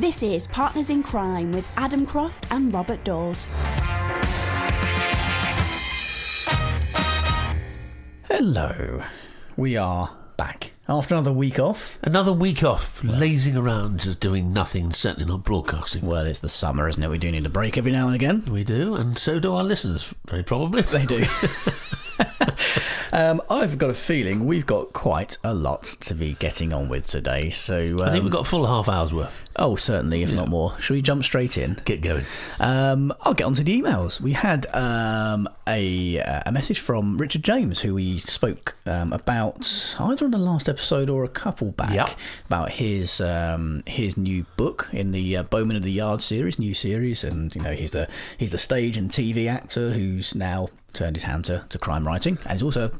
This is Partners in Crime with Adam Croft and Robert Dawes. Hello. We are back after another week off. Another week off, lazing around, just doing nothing, certainly not broadcasting. Well, it's the summer, isn't it? We do need a break every now and again. We do, and so do our listeners, very probably. They do. I've got a feeling we've got quite a lot to be getting on with today. So I think we've got a full half hour's worth. Oh, certainly, if not more. Shall we jump straight in? Get going. I'll get on to the emails. We had a message from Richard James, who we spoke about either on the last episode or a couple back, about his new book in the Bowman of the Yard series, new series, and he's the stage and TV actor who's now turned his hand to crime writing, and he's also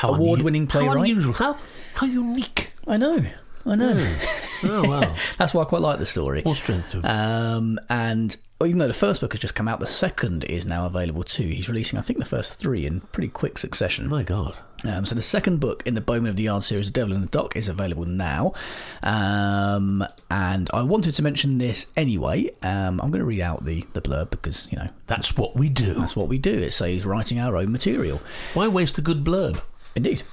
award-winning playwright. How unusual! How unique! I know. Oh wow! That's why I quite like the story. All strength to him. And even though the first book has just come out, the second is now available too. He's releasing, I think, the first three in pretty quick succession. My God. So the second book in the Bowman of the Yard series, The Devil in the Dock, is available now. And I wanted to mention this anyway. I'm going to read out the blurb because, That's what we do. That's what we do. It says writing our own material. Why waste a good blurb? Indeed.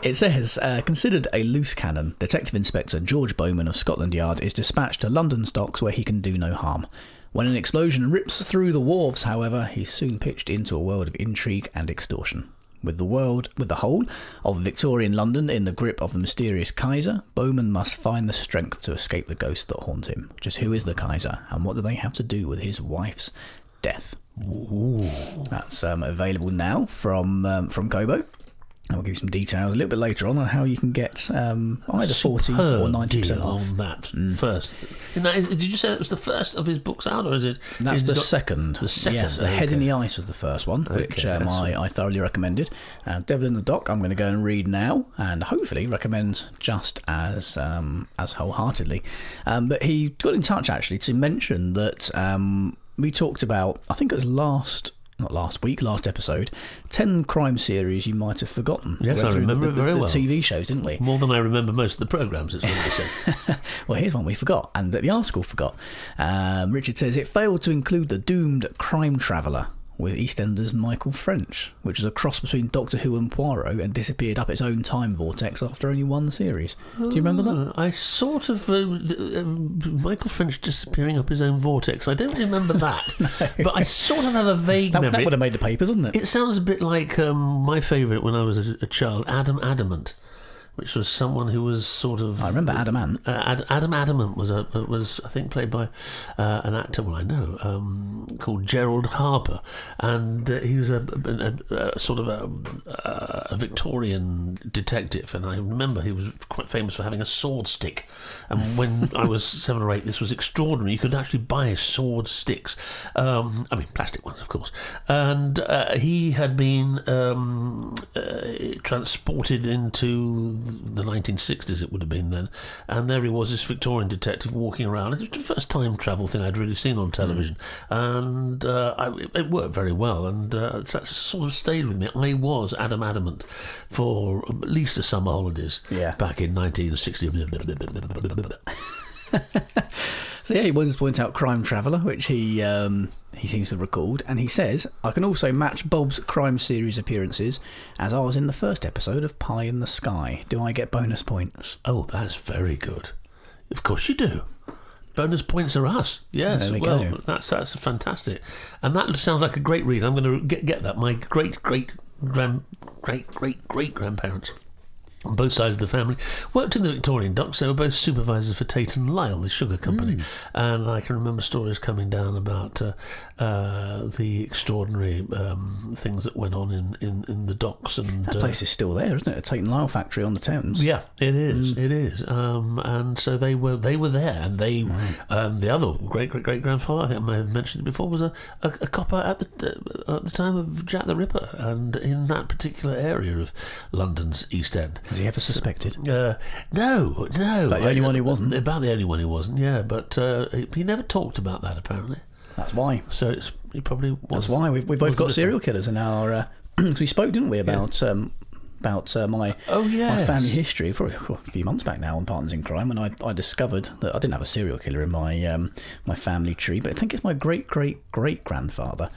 It says, considered a loose cannon, Detective Inspector George Bowman of Scotland Yard is dispatched to London's docks where he can do no harm. When an explosion rips through the wharves, however, he's soon pitched into a world of intrigue and extortion. With the whole of Victorian London in the grip of the mysterious Kaiser, Bowman must find the strength to escape the ghosts that haunt him. Just who is the Kaiser, and what do they have to do with his wife's death? Ooh. That's available now from Kobo. I'll give you some details a little bit later on how you can get either 40 or 90% off. On that first. Did you say that was the first of his books out, or is it? That's the second. The second. Yes, The Head in the Ice was the first one, which I thoroughly recommended. Devil in the Dock, I'm going to go and read now, and hopefully recommend just as wholeheartedly. But he got in touch actually to mention that we talked about, I think it was last episode, 10 crime series you might have forgotten. Yes, I remember it very well. The TV shows, didn't we? More than I remember most of the programmes, it's what they say. Well, here's one we forgot, and that the article forgot. Richard says, it failed to include the doomed crime traveller with EastEnders Michael French, which is a cross between Doctor Who and Poirot and disappeared up its own time vortex after only one series. Do you remember that? I sort of... Michael French disappearing up his own vortex. I don't remember that. No. But I sort of have a vague memory. That would have made the papers, wouldn't it? It sounds a bit like my favourite when I was a child, Adam Adamant, which was someone who was sort of... I remember Adam Ant. Adam Adamant was I think played by an actor, well I know, called Gerald Harper, and he was a sort of a Victorian detective, and I remember he was quite famous for having a sword stick, and when I was 7 or 8 this was extraordinary. You could actually buy sword sticks, plastic ones of course, and he had been transported into the 1960s, it would have been then, and there he was, this Victorian detective walking around. It was the first time travel thing I'd really seen on television, and it worked very well, and that sort of stayed with me. I was Adam Adamant for at least the summer holidays back in 1960. So he wanted to point out Crime Traveller, which he seems to have recalled, and he says, I can also match Bob's crime series appearances as I was in the first episode of Pie in the Sky. Do I get bonus points? Oh, that's very good. Of course you do. Bonus points are us. Yes, so there we go. That's fantastic. And that sounds like a great read. I'm going to get that. My great grandparents on both sides of the family worked in the Victorian docks. They were both supervisors for Tate and Lyle, the sugar company, and I can remember stories coming down about the extraordinary things that went on in the docks. And that place is still there, isn't it? A Tate and Lyle factory on the Thames. Yeah, it is. It is. And so they were there, and they the other great grandfather, I think I may have mentioned it before, was a copper at the time of Jack the Ripper, and in that particular area of London's East End. Was he ever suspected? No. About the only one who wasn't? About the only one who wasn't, yeah. But he never talked about that, apparently. That's why. So he probably was. That's why. We've both got serial killers in our... we spoke, didn't we, about about my family history, probably a few months back now on Partners in Crime, when I discovered that I didn't have a serial killer in my my family tree, but I think it's my great-great-great-grandfather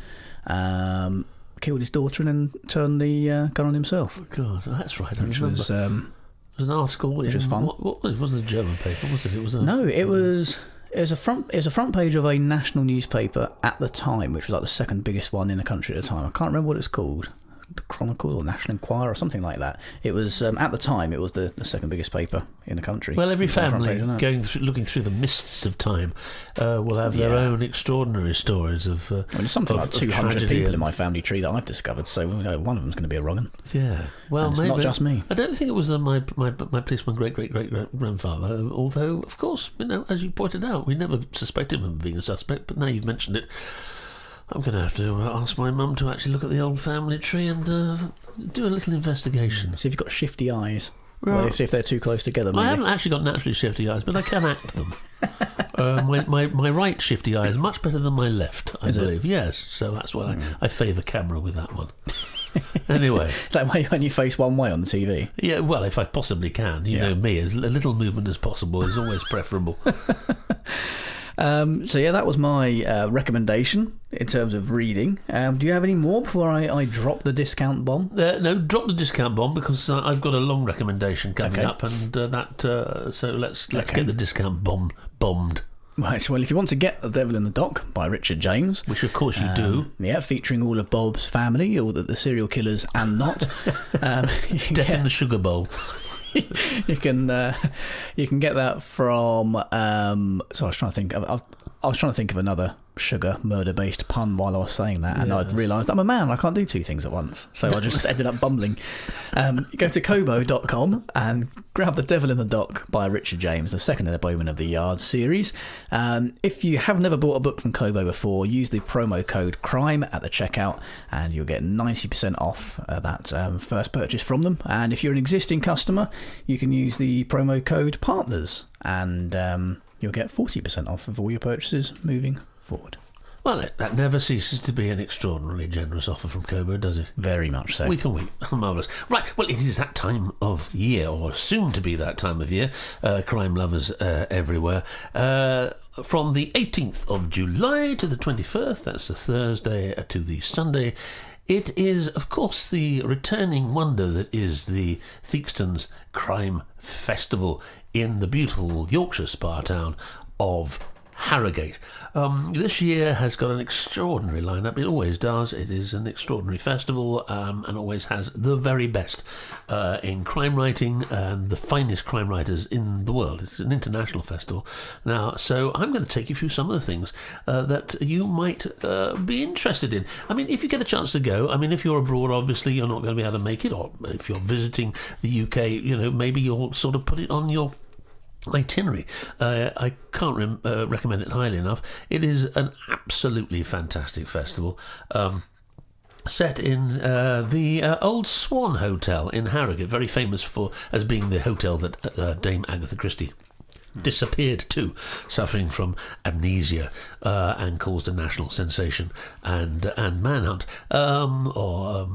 killed his daughter and then turned the gun on himself. Oh, God, that's right. I which remember. was it was an article. Which was fun. It wasn't a German paper, was it? It was no. It was a front page of a national newspaper at the time, which was like the second biggest one in the country at the time. I can't remember what it's called. The Chronicle or National Enquirer or something like that. It was at the time. It was the second biggest paper in the country. Well, every family looking through the mists of time will have their own extraordinary stories of. There's something like 200 people in my family tree that I've discovered, so one of them's going to be a wrong 'un. Yeah, well, and it's maybe not just me. I don't think it was my policeman great grandfather. Although, of course, as you pointed out, we never suspected him of being a suspect. But now you've mentioned it, I'm going to have to ask my mum to actually look at the old family tree and do a little investigation. See if you've got shifty eyes. Right. Well, see if they're too close together. Maybe. I haven't actually got naturally shifty eyes, but I can act them. My right shifty eye is much better than my left, I believe. Yes, so that's why I favour camera with that one. Anyway. Is that why when you face one way on the TV? Yeah, well, if I possibly can. You know me, as little movement as possible is always preferable. So that was my recommendation in terms of reading. Do you have any more before I drop the discount bomb? No, drop the discount bomb because I've got a long recommendation coming up, and so let's get the discount bomb bombed. Right, so, well, if you want to get The Devil in the Dock by Richard James... Which, of course, you do. Yeah, featuring all of Bob's family, all the serial killers and not. Death in the Sugar Bowl. You can get that from. So I was trying to think. I was trying to think of another sugar murder-based pun while I was saying that, and I realised I'm a man. I can't do two things at once, so I just ended up bumbling. Go to Kobo.com and grab The Devil in the Dock by Richard James, the second in the Bowman of the Yard series. If you have never bought a book from Kobo before, use the promo code CRIME at the checkout, and you'll get 90% off that first purchase from them. And if you're an existing customer, you can use the promo code PARTNERS, and you'll get 40% off of all your purchases moving forward. Well, that never ceases to be an extraordinarily generous offer from Kobo, does it? Very much so. Week on week. Marvellous. Right, well, it is that time of year, or soon to be that time of year, crime lovers everywhere. From the 18th of July to the 21st, that's the Thursday to the Sunday, it is, of course, the returning wonder that is the Theakston's Crime Festival in the beautiful Yorkshire spa town of Harrogate. This year has got an extraordinary lineup. It always does. It is an extraordinary festival and always has the very best in crime writing and the finest crime writers in the world. It's an international festival. Now, so I'm going to take you through some of the things that you might be interested in. I mean, if you get a chance to go, I mean, if you're abroad, obviously you're not going to be able to make it, or if you're visiting the UK, maybe you'll sort of put it on your itinerary. I can't recommend it highly enough. It is an absolutely fantastic festival, set in the Old Swan Hotel in Harrogate, very famous as being the hotel that Dame Agatha Christie disappeared to, suffering from amnesia, and caused a national sensation and manhunt, or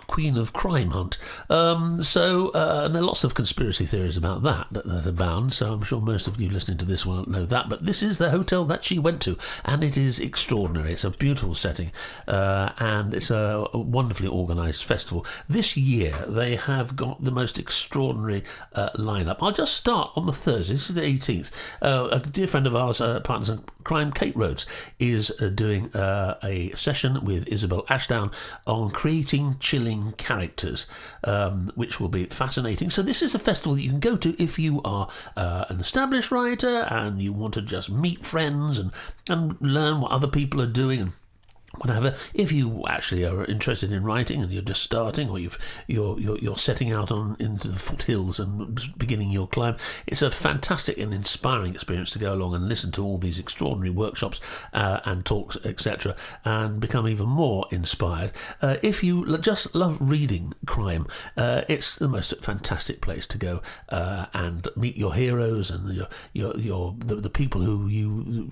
Queen of Crime Hunt. And there are lots of conspiracy theories about that abound, so I'm sure most of you listening to this will know that, but this is the hotel that she went to, and it is extraordinary. It's a beautiful setting, and it's a wonderfully organised festival. This year they have got the most extraordinary lineup. I'll just start on the Thursday. This is the 18th. A dear friend of ours, Partners in Crime, Kate Rhodes, is doing a session with Isabel Ashdown on creating chilling characters, which will be fascinating. So this is a festival that you can go to if you are an established writer and you want to just meet friends and learn what other people are doing and whatever. If you actually are interested in writing and you're just starting, or you're setting out into the foothills and beginning your climb, it's a fantastic and inspiring experience to go along and listen to all these extraordinary workshops and talks, etc., and become even more inspired. If you just love reading crime, it's the most fantastic place to go and meet your heroes and the people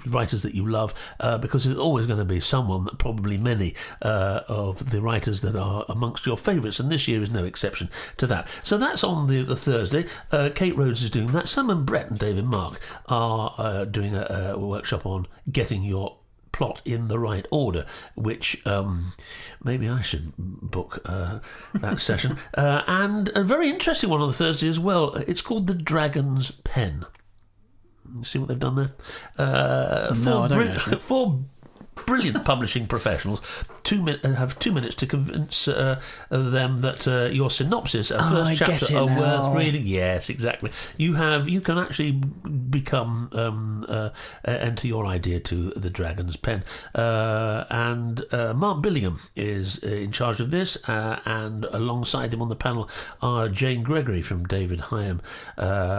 writers that you love, because there's always going to be someone that probably probably many of the writers that are amongst your favourites, and this year is no exception to that. So that's on the Thursday. Kate Rhodes is doing that. Simon Brett and David Mark are doing a workshop on getting your plot in the right order, which maybe I should book that session. And a very interesting one on the Thursday as well. It's called The Dragon's Pen. See what they've done there? No, I don't actually. Four brilliant publishing professionals have 2 minutes to convince them that your synopsis and first chapter are worth reading. Yes, exactly. You can actually become enter your idea to the Dragon's Pen, and Mark Billingham is in charge of this, and alongside him on the panel are Jane Gregory from David Hyam,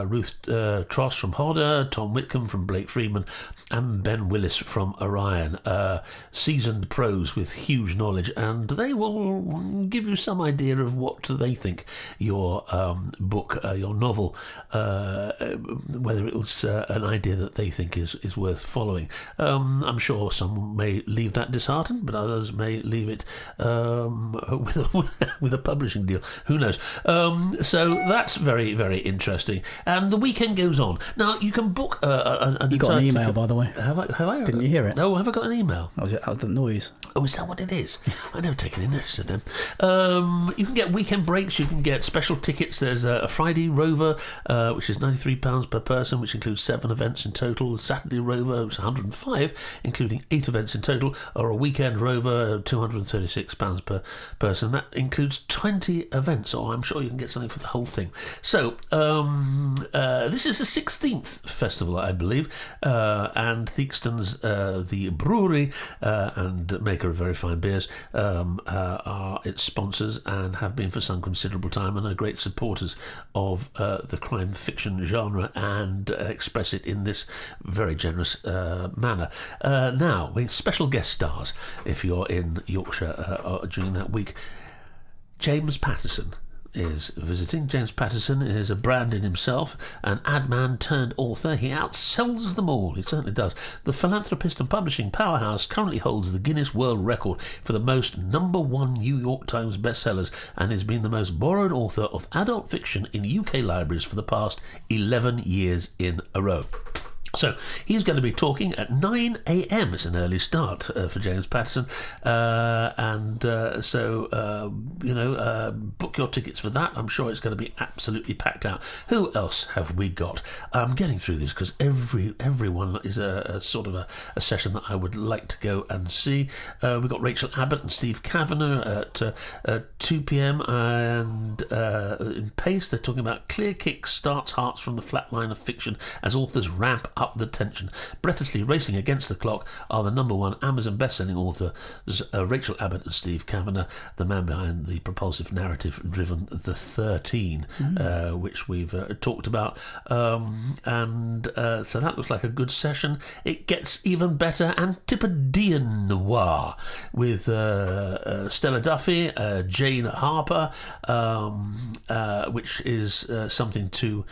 Ruth Tross from Hodder, Tom Whitcomb from Blake Friedman, and Ben Willis from Orion. Seasoned pros with huge knowledge, and they will give you some idea of what they think your book, your novel, whether it was an idea that they think is worth following. I'm sure some may leave that disheartened, but others may leave it with a publishing deal. Who knows? So that's very, very interesting. And the weekend goes on. Now, you can book You got an email, by the way. Have I? Didn't you hear it? No, have I got an email? Was it out the noise? Oh, is that what it is? I never taken any notice of them. You can get weekend breaks. You can get special tickets. There's a Friday Rover, which is £93 per person, which includes 7 events in total. Saturday Rover, which is £105, including 8 events in total. Or a weekend Rover, £236 per person. That includes 20 events. So I'm sure you can get something for the whole thing. So this is the 16th festival, I believe, and Theakston's the brewery and maker of very fine beers are its sponsors and have been for some considerable time, and are great supporters of the crime fiction genre, and express it in this very generous manner. Now, we have special guest stars if you're in Yorkshire during that week. James Patterson is visiting. James Patterson is a brand in himself, an ad man turned author. He outsells them all. He certainly does. The philanthropist and publishing powerhouse currently holds the Guinness World Record for the most #1 New York Times bestsellers, and has been the most borrowed author of adult fiction in UK libraries for the past 11 years in a row. So he's going to be talking at 9 a.m. It's an early start for James Patterson, book your tickets for that. I'm sure it's going to be absolutely packed out. Who else have we got? I'm getting through this because everyone is a sort of a session that I would like to go and see. We've got Rachel Abbott and Steve Kavanagh at 2 p.m. and in Pace they're talking about Clear Kick starts hearts from the flat line of fiction as authors ramp up the tension. Breathlessly racing against the clock are the #1 Amazon best-selling authors Rachel Abbott and Steve Kavanagh, the man behind the propulsive narrative-driven The 13, which we've talked about. So that looks like a good session. It gets even better. Antipodean Noir with Stella Duffy, Jane Harper, which is something to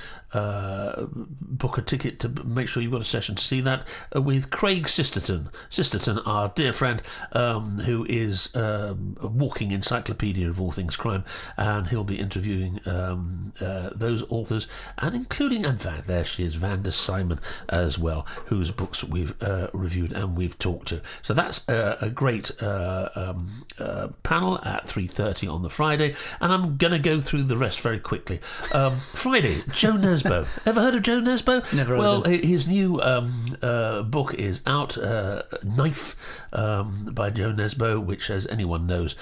book a ticket to make sure you've got a session to see that, with Craig Sisterton. Sisterton, our dear friend, who is a walking encyclopedia of all things crime, and he'll be interviewing those authors, and including, in fact, there she is, Vanda Simon as well, whose books we've reviewed and we've talked to. So that's a great panel at 3:30 on the Friday, and I'm going to go through the rest very quickly. Friday, Joe Nesbo. Ever heard of Joe Nesbo? Never heard Well, of him. his new book is out, Knife, by Joe Nesbo, which, as anyone knows,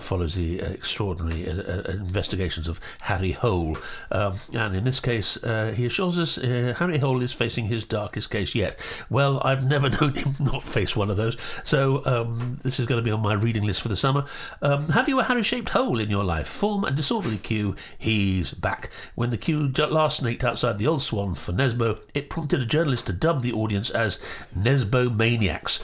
follows the extraordinary investigations of Harry Hole. And in this case, he assures us Harry Hole is facing his darkest case yet. Well, I've never known him not face one of those, so this is going to be on my reading list for the summer. Have you a Harry-shaped hole in your life? Form a disorderly queue. He's back. When the queue last snaked outside the Old Swan for Nesbo, it prompted a journalist to dub the audience as Nesbo Maniacs.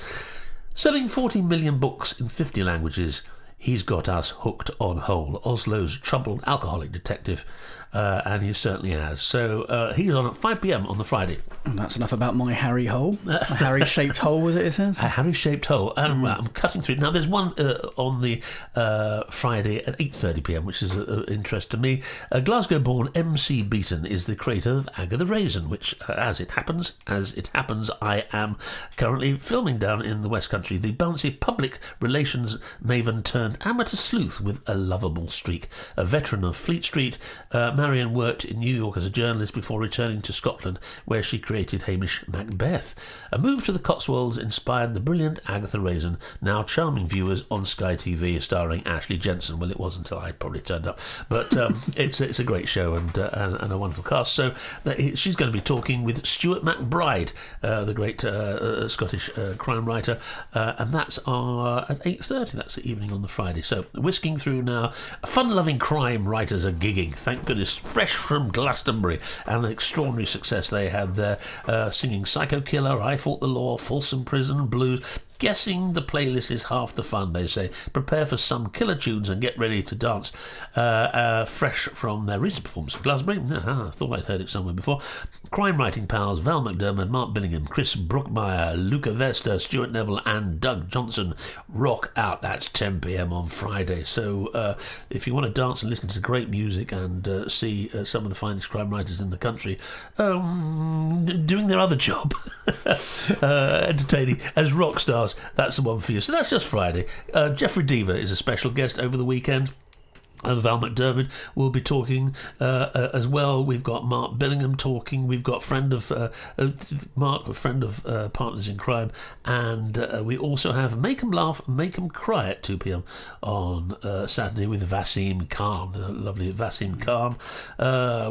Selling 40 million books in 50 languages, he's got us hooked on Hole, Oslo's troubled alcoholic detective, and he certainly has. So he's on at 5 p.m. on the Friday. And that's enough about my Harry hole. A Harry-shaped hole, was it says? A Harry-shaped hole. And I'm cutting through. Now, there's one on the Friday at 8:30 p.m, which is of interest to me. Glasgow-born MC Beaton is the creator of Agatha Raisin, which, as it happens, I am currently filming down in the West Country. The bouncy public relations maven turned amateur sleuth with a lovable streak. A veteran of Fleet Street, Marion worked in New York as a journalist before returning to Scotland, where she created Hamish Macbeth. A move to the Cotswolds inspired the brilliant Agatha Raisin, now charming viewers on Sky TV, starring Ashley Jensen. Well, it was until I probably turned up, but it's a great show and a wonderful cast. So she's going to be talking with Stuart McBride, the great Scottish crime writer, and that's at 8:30. That's the evening on the Friday. So whisking through now, fun-loving crime writers are gigging. Thank goodness, fresh from Glastonbury, and an extraordinary success they had there, singing Psycho Killer, I Fought the Law, Folsom Prison Blues. Guessing the playlist is half the fun, they say. Prepare for some killer tunes and get ready to dance. Fresh from their recent performance in Glastonbury. I thought I'd heard it somewhere before. Crime writing pals Val McDermott, Mark Billingham, Chris Brookmeyer, Luca Vesta, Stuart Neville and Doug Johnson rock out. That's 10 p.m. on Friday. So if you want to dance and listen to great music and see some of the finest crime writers in the country doing their other job, entertaining as rock stars, that's the one for you. So that's just Friday. Jeffrey Deaver is a special guest over the weekend. And Val McDermott will be talking as well. We've got Mark Billingham talking. We've got Mark, a friend of Partners in Crime, and we also have Make 'em Laugh, Make 'em Cry at 2 p.m. on Saturday with Vaseem Khan, the lovely Vaseem Khan.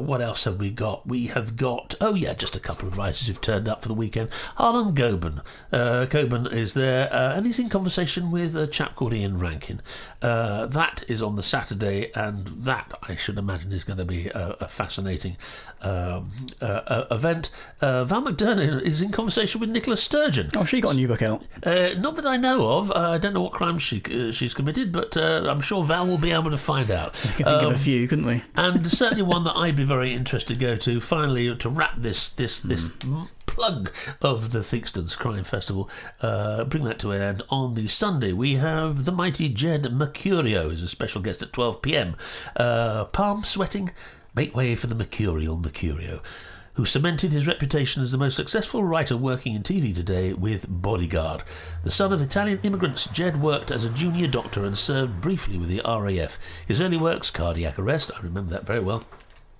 What else have we got? We have got just a couple of writers who've turned up for the weekend. Harlan Coben. Coben is there, and he's in conversation with a chap called Ian Rankin. That is on the Saturday. And that, I should imagine, is going to be a fascinating event. Val McDermott is in conversation with Nicola Sturgeon. Oh, she got a new book out. Not that I know of. I don't know what crimes she's committed, but I'm sure Val will be able to find out. We could think of a few, couldn't we? And certainly one that I'd be very interested to go to. Finally, to wrap this plug of the Theakstons Crime Festival, bring that to an end. On the Sunday, we have the mighty Jed Mercurio as a special guest at 12 p.m. Palm sweating, make way for the mercurial Mercurio, who cemented his reputation as the most successful writer working in TV today with Bodyguard. The son of Italian immigrants, Jed worked as a junior doctor and served briefly with the RAF. His early works, Cardiac Arrest, I remember that very well,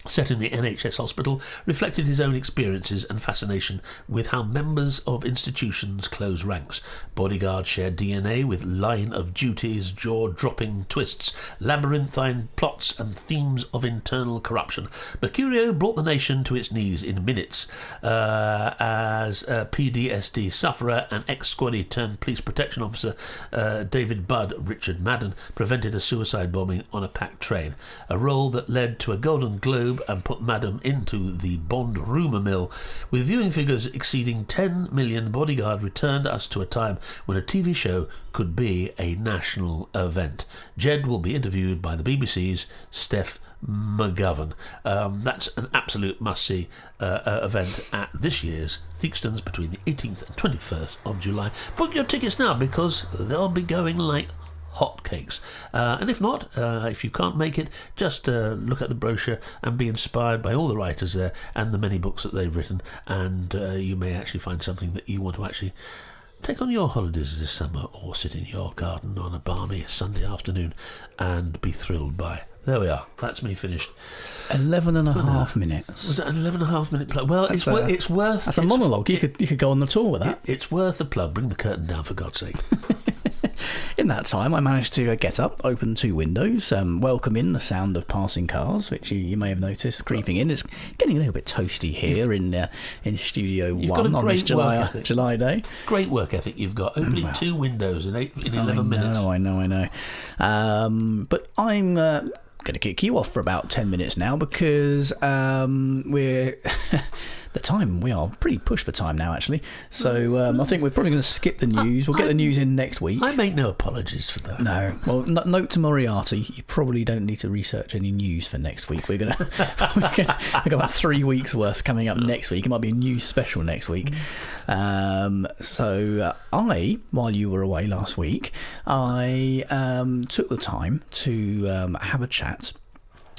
set in the NHS hospital, reflected his own experiences and fascination with how members of institutions close ranks. Bodyguard shared DNA with Line of Duty's jaw-dropping twists, labyrinthine plots and themes of internal corruption. Mercurio brought the nation to its knees in minutes as a PTSD sufferer and ex-squaddy turned police protection officer David Budd, Richard Madden, prevented a suicide bombing on a packed train, a role that led to a Golden Globe and put Madam into the Bond rumour mill. With viewing figures exceeding 10 million, Bodyguard returned us to a time when a TV show could be a national event. Jed will be interviewed by the BBC's Steph McGovern. That's an absolute must-see event at this year's Theakstons between the 18th and 21st of July. Book your tickets now because they'll be going like hotcakes. And if not, if you can't make it, just look at the brochure and be inspired by all the writers there and the many books that they've written, and you may actually find something that you want to actually take on your holidays this summer, or sit in your garden on a balmy Sunday afternoon and be thrilled by. There we are. That's me finished. 11 and a half minutes. Was that an 11 and a half minute plug? Well, it's worth... That's a monologue. You could go on the tour with that. It's worth a plug. Bring the curtain down, for God's sake. In that time, I managed to get up, open two windows, welcome in the sound of passing cars, which you may have noticed creeping in. It's getting a little bit toasty here in Studio 1 on this July day. Great work ethic you've got, opening two windows in 11 minutes. I know. But I'm going to kick you off for about 10 minutes now because we're The time, we are pretty pushed for time now, actually. So I think we're probably going to skip the news. We'll get the news in next week. I make no apologies for that. No. Well, note to Moriarty, you probably don't need to research any news for next week. We've got about 3 weeks worth coming up next week. It might be a news special next week. So while you were away last week, I took the time to have a chat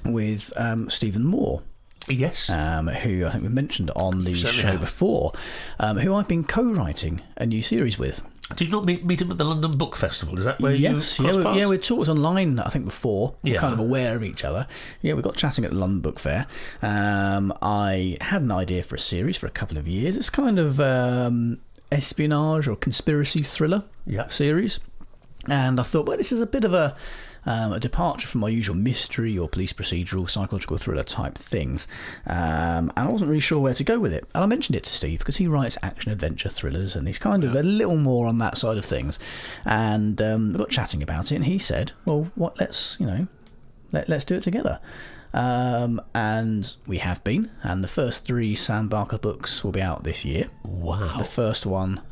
with Stephen Moore. Yes. Who I think we mentioned on the show have. before, who I've been co-writing a new series with. Did you not meet him at the London Book Festival? Is that where you crossed paths? Yeah, we talked online, I think, before. Yeah. We're kind of aware of each other. Yeah, we got chatting at the London Book Fair. I had an idea for a series for a couple of years. It's kind of espionage or conspiracy thriller series. And I thought, well, this is a bit of a departure from my usual mystery or police procedural, psychological thriller type things. And I wasn't really sure where to go with it. And I mentioned it to Steve because he writes action-adventure thrillers and he's kind of a little more on that side of things. And we got chatting about it and he said, well, let's do it together. And we have been. And the first 3 Sam Barker books will be out this year. Wow. The first one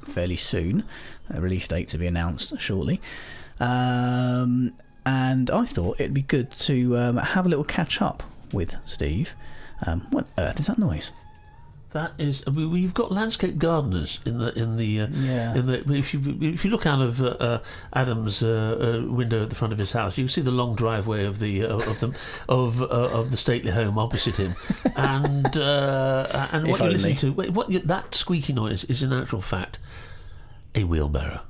fairly soon. A release date to be announced shortly. And I thought it'd be good to have a little catch up with Steve. What on earth is that noise? That is, we've got landscape gardeners in the. If you look out of Adam's window at the front of his house, you can see the long driveway of the stately home opposite him, and what you're listening to. That squeaky noise is in actual fact a wheelbarrow.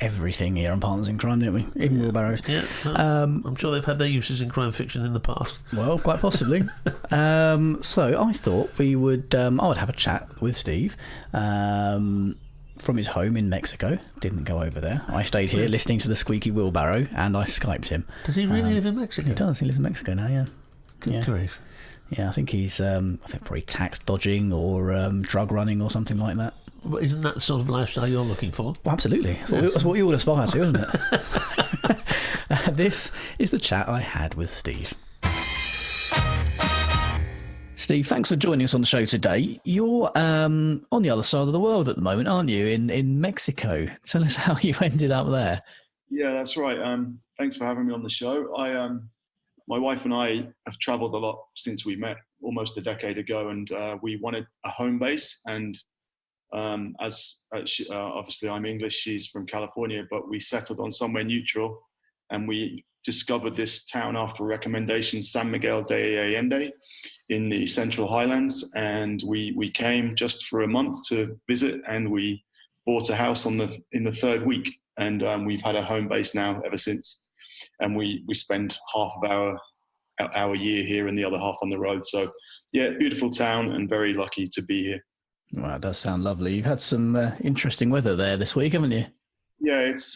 Everything here on Partners in Crime, don't we? Even wheelbarrows. Yeah, I'm sure they've had their uses in crime fiction in the past. Well, quite possibly. So I thought I would have a chat with Steve from his home in Mexico. Didn't go over there. I stayed here listening to the squeaky wheelbarrow and I Skyped him. Does he really live in Mexico? He does. He lives in Mexico now, yeah. Good grief. Yeah, I think he's probably tax dodging or drug running or something like that. Well, isn't that the sort of lifestyle you're looking for? Well, absolutely. That's what you all aspire to, isn't it? This is the chat I had with Steve. Steve, thanks for joining us on the show today. You're on the other side of the world at the moment, aren't you? In Mexico. Tell us how you ended up there. Yeah, that's right. Thanks for having me on the show. My wife and I have travelled a lot since we met almost a decade ago, and we wanted a home base. And obviously I'm English, she's from California, but we settled on somewhere neutral, and we discovered this town after a recommendation, San Miguel de Allende in the Central Highlands. And we came just for a month to visit, and we bought a house in the 3rd week. And we've had a home base now ever since. And we spend half of our year here and the other half on the road. So yeah, beautiful town and very lucky to be here. Wow, it does sound lovely. You've had some interesting weather there this week, haven't you? Yeah, it's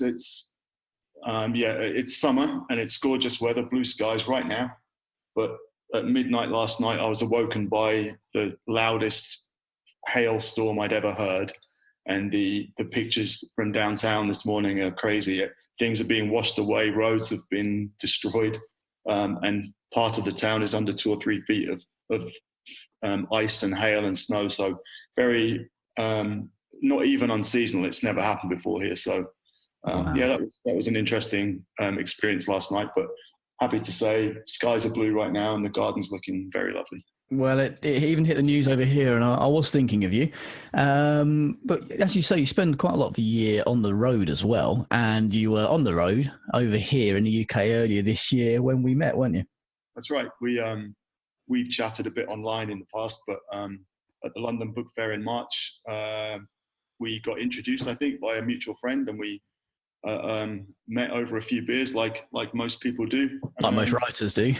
summer and it's gorgeous weather, blue skies right now. But at midnight last night, I was awoken by the loudest hailstorm I'd ever heard. And the pictures from downtown this morning are crazy. Things are being washed away. Roads have been destroyed. And part of the town is under 2 or 3 feet of ice and hail and snow. So very, not even unseasonal. It's never happened before here. So Wow. yeah, that was an interesting experience last night. But happy to say skies are blue right now and the garden's looking very lovely. Well, it even hit the news over here, and I was thinking of you. But as you say, you spend quite a lot of the year on the road as well, and you were on the road over here in the UK earlier this year when we met, weren't you? That's right. We've chatted a bit online in the past, but at the London Book Fair in March, we got introduced, I think, by a mutual friend, and we met over a few beers, like most people do, Like most writers do.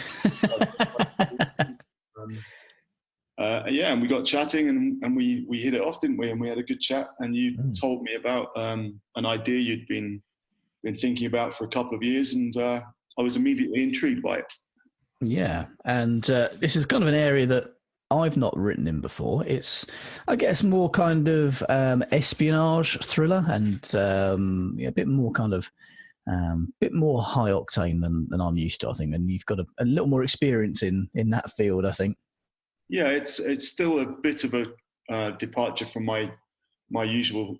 Yeah, and we got chatting and we hit it off, didn't we? And we had a good chat. And you told me about an idea you'd been thinking about for a couple of years, and I was immediately intrigued by it. Yeah, and this is kind of an area that I've not written in before. It's, I guess, more kind of espionage thriller and a bit more kind of bit more high octane than I'm used to, I think. And you've got a little more experience in that field, I think. Yeah, it's still a bit of a departure from my usual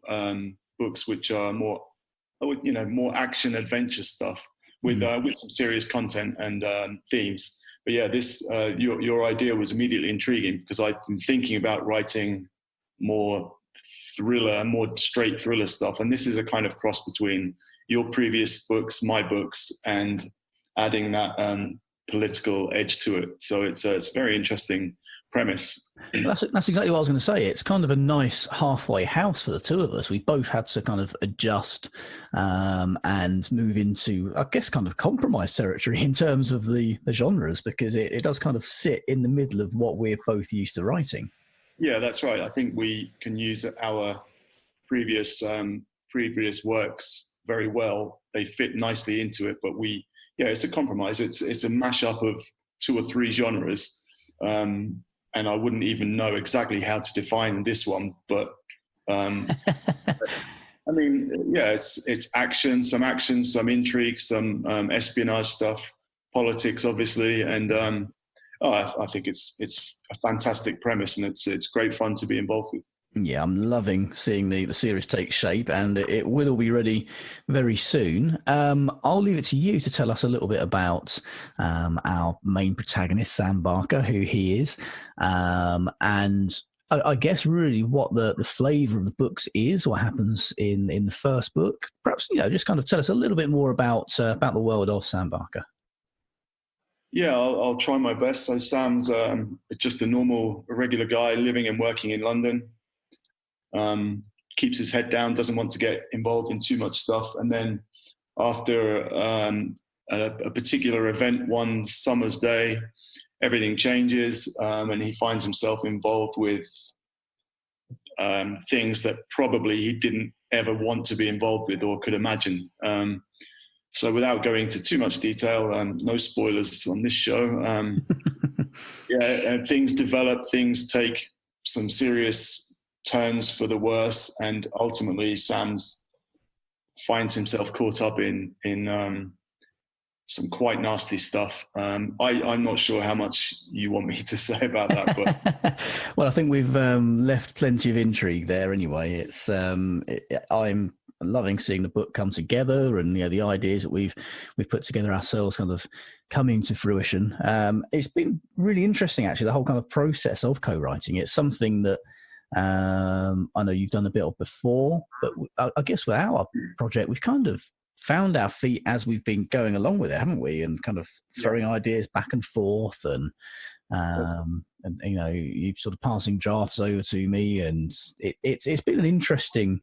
books, which are more, more action adventure stuff with some serious content and themes. But yeah, this your idea was immediately intriguing because I've been thinking about writing more straight thriller stuff, and this is a kind of cross between your previous books, my books, and adding that political edge to it. So it's a very interesting premise. That's exactly what I was going to say. It's kind of a nice halfway house for the two of us. We've both had to kind of adjust and move into, I guess, kind of compromise territory in terms of the genres, because it does kind of sit in the middle of what we're both used to writing. Yeah, that's right. I think we can use our previous works very well. They fit nicely into it, but it's a compromise. It's a mashup of 2 or 3 genres. And I wouldn't even know exactly how to define this one, but I mean, yeah, it's action, some intrigue, some espionage stuff, politics, obviously, and I think it's a fantastic premise, and it's great fun to be involved with. Yeah, I'm loving seeing the series take shape, and it will all be ready very soon. I'll leave it to you to tell us a little bit about our main protagonist, Sam Barker, who he is, and I guess really what the flavour of the books is, what happens in the first book. Perhaps, just kind of tell us a little bit more about the world of Sam Barker. Yeah, I'll try my best. So Sam's just a regular guy living and working in London. Keeps his head down, doesn't want to get involved in too much stuff. And then after a particular event one summer's day, everything changes, and he finds himself involved with things that probably he didn't ever want to be involved with or could imagine. So without going into too much detail, no spoilers on this show, things develop, things take some serious turns for the worse, and ultimately Sam finds himself caught up in some quite nasty stuff. I'm not sure how much you want me to say about that, but well, I think we've left plenty of intrigue there anyway. I'm loving seeing the book come together, and the ideas that we've put together ourselves kind of coming to fruition. It's been really interesting, actually, the whole kind of process of co-writing. It's something that I know you've done a bit of before, but I guess with our project, we've kind of found our feet as we've been going along with it, haven't we? And kind of throwing ideas back and forth, and you sort of passing drafts over to me, and it's been an interesting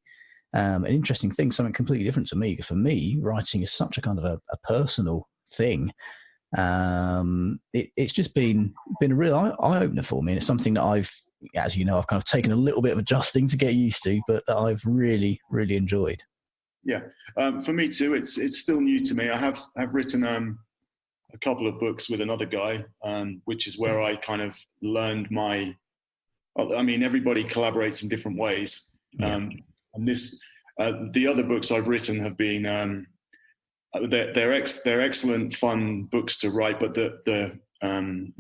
thing, something completely different to me. Because for me, writing is such a kind of a personal thing. It's just been a real eye opener for me, and it's something that I've kind of taken a little bit of adjusting to get used to, but that I've really, really enjoyed. Yeah, for me too. It's still new to me. I have written a couple of books with another guy, which is where I kind of learned everybody collaborates in different ways. And the other books I've written have been they're excellent, fun books to write, but the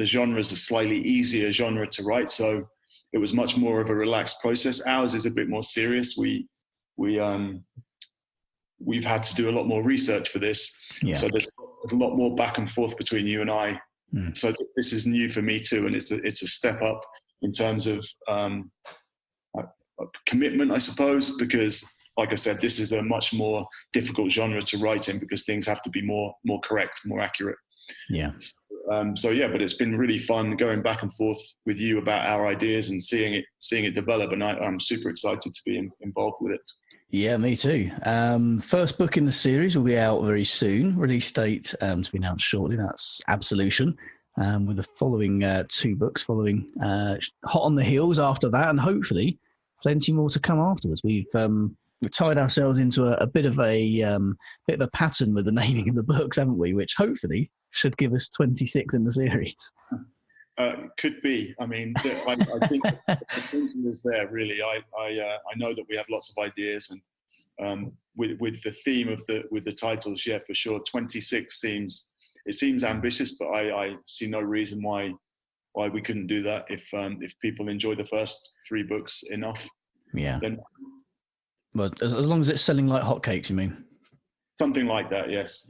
genre is a slightly easier genre to write, so it was much more of a relaxed process. Ours is a bit more serious. We've had to do a lot more research for this, so there's a lot more back and forth between you and I. So this is new for me too, and it's a step up in terms of commitment, I suppose, because, like I said, this is a much more difficult genre to write in because things have to be more correct, more accurate. Yeah. But it's been really fun going back and forth with you about our ideas and seeing it develop, and I'm super excited to be involved with it. Yeah, me too. First book in the series will be out very soon. Release date to be announced shortly. That's Absolution, with the following 2 books following hot on the heels after that, and hopefully plenty more to come afterwards. We've tied ourselves into a bit of a pattern with the naming of the books, haven't we? Which hopefully should give us 26 in the series. Could be. I mean, I think the potential is there. Really, I know that we have lots of ideas, and with the theme of the titles, yeah, for sure. 26 seems ambitious, but I see no reason why why we couldn't do that if people enjoy the first 3 books enough. Yeah. Then But as long as it's selling like hotcakes, you mean? something like that, yes.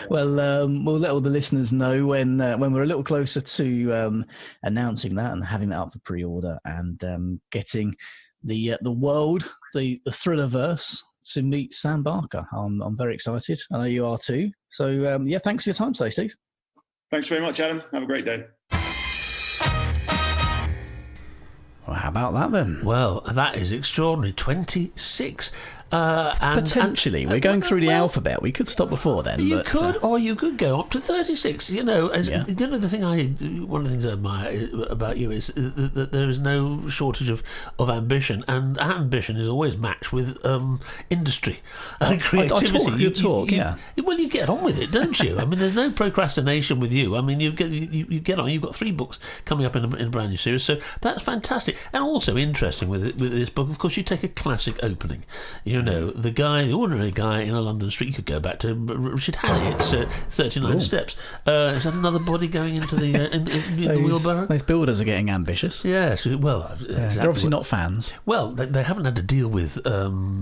Well, we'll let all the listeners know when we're a little closer to announcing that and having that up for pre-order and getting the world, the Thrillerverse, to meet Sam Barker. I'm very excited. I know you are too. So yeah, thanks for your time today, Steve. Thanks very much, Adam. Have a great day. Well, how about that then? Well, that is extraordinary. 26. Potentially. We're going through the alphabet. We could stop before then. You but, could, or you could go up to 36. You know, one of the things I admire about you is that there is no shortage of ambition, and ambition is always matched with industry and creativity. You talk. Well, you get on with it, don't you? I mean, there's no procrastination with you. I mean, you get on. You've got 3 books coming up in a brand new series, so that's fantastic. And also interesting with this book, of course, you take a classic opening. You know, the ordinary guy in a London street. You could go back to Richard Hannay's 39 Steps. Is that another body going into the wheelbarrow? Those builders are getting ambitious. Yes, well, exactly. They're obviously not fans. Well, they haven't had to deal with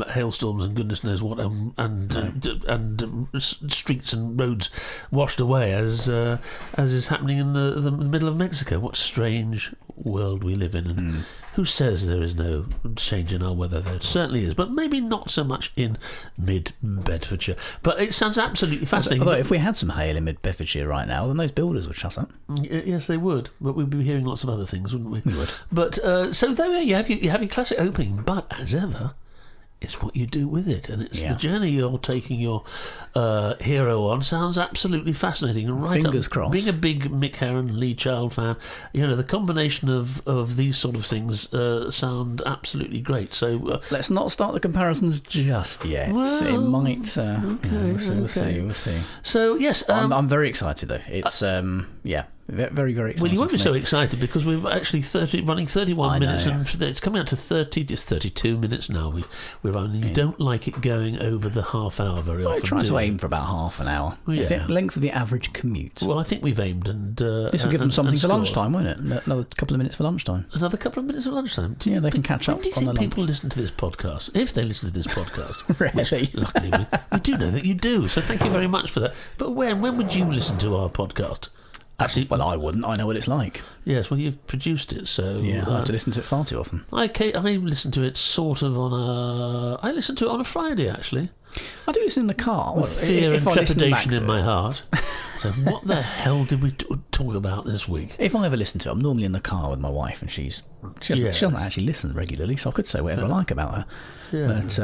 hailstorms and goodness knows what, and streets and roads washed away as is happening in the middle of Mexico. What strange world we live in, and who says there is no change in our weather? There certainly is, but maybe not so much in mid-Bedfordshire. But it sounds absolutely fascinating. Although if we had some hail in mid-Bedfordshire right now, then those builders would shut up. Yes, they would, but we'd be hearing lots of other things, wouldn't we? We would. But so there you have your classic opening, but as ever, it's what you do with it, and it's the journey you're taking your hero on. Sounds absolutely fascinating. And right, fingers crossed. Being a big Mick Herron, Lee Child fan, you know, the combination of these sort of things sound absolutely great. So let's not start the comparisons just yet. Well, it might. We'll see. So yes, I'm very excited though. It's very, very exciting. Well, you won't be so excited because we've actually running 31 minutes, and it's coming out to 32 minutes now. We're only don't like it going over the half hour very often. I try to aim for about half an hour. It's the length of the average commute. Well, I think we've aimed, and this will give them something for lunchtime, won't it? Another couple of minutes for lunchtime. Another couple of minutes for lunchtime. They can catch up on the lunch. Do you think people listen to this podcast? If they listen to this podcast, really? Which, luckily we do know that you do. So thank you very much for that. But when would you listen to our podcast? Actually, well, I wouldn't. I know what it's like. Yes, well, you've produced it, so yeah, I have to listen to it far too often. I listen to it sort of I listen to it on a Friday, actually. I do listen in the car. With fear and trepidation in my heart. So what the hell did we talk about this week? If I ever listen to it, I'm normally in the car with my wife, and she doesn't actually listen regularly, so I could say whatever I like about her. Yeah. But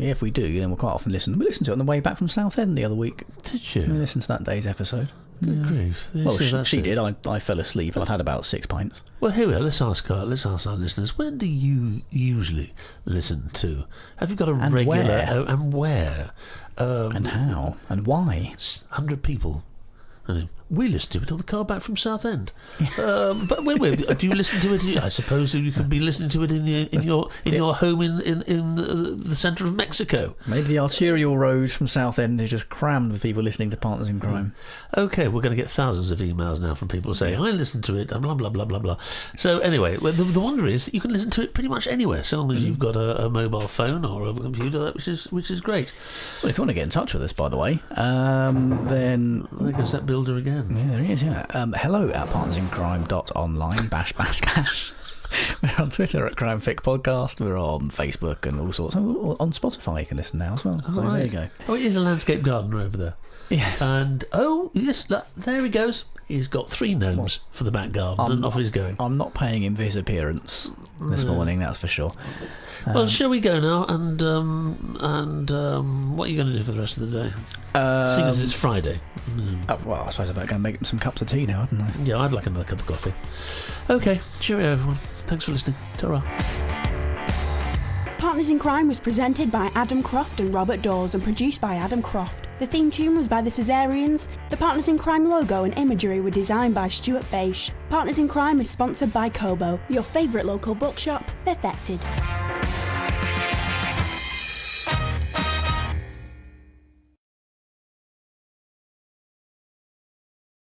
if we do, then we'll quite often listen. We listened to it on the way back from Southend the other week. Did you? We listened to that day's episode. Good grief. Well, she did. I fell asleep. I'd had about 6 pints. Well, here we are. Let's ask our listeners. When do you usually listen to? Have you got a regular... Where? And where? And how? And why? 100 people. We listened to it on the car back from Southend. But wait, do you listen to it? I suppose you could be listening to it in your home in the centre of Mexico. Maybe the arterial road from Southend is just crammed with people listening to Partners in Crime. Okay, we're going to get thousands of emails now from people saying, I listened to it, and blah, blah, blah, blah, blah. So anyway, the wonder is you can listen to it pretty much anywhere, so long as you've got a mobile phone or a computer, which is great. Well, if you want to get in touch with us, by the way, then... There goes that builder again. Yeah, there he is, yeah. Hello at partnersincrime.online, bash. We're on Twitter at CrimeFic Podcast. We're on Facebook and all sorts. On Spotify you can listen now as well. So there you go. Oh, it is a landscape gardener over there. Yes. And, yes, there he goes. He's got 3 gnomes for the back garden, and off he's going. I'm not paying him for his appearance this morning, that's for sure. Well, shall we go now? And what are you going to do for the rest of the day? Seeing as it's Friday. Well, I suppose I better go and make some cups of tea now, hadn't I? Yeah, I'd like another cup of coffee. Okay, cheerio everyone. Thanks for listening. Ta-ra. Partners in Crime was presented by Adam Croft and Robert Dawes and produced by Adam Croft. The theme tune was by the Caesareans. The Partners in Crime logo and imagery were designed by Stuart Beisch. Partners in Crime is sponsored by Kobo, your favourite local bookshop, perfected.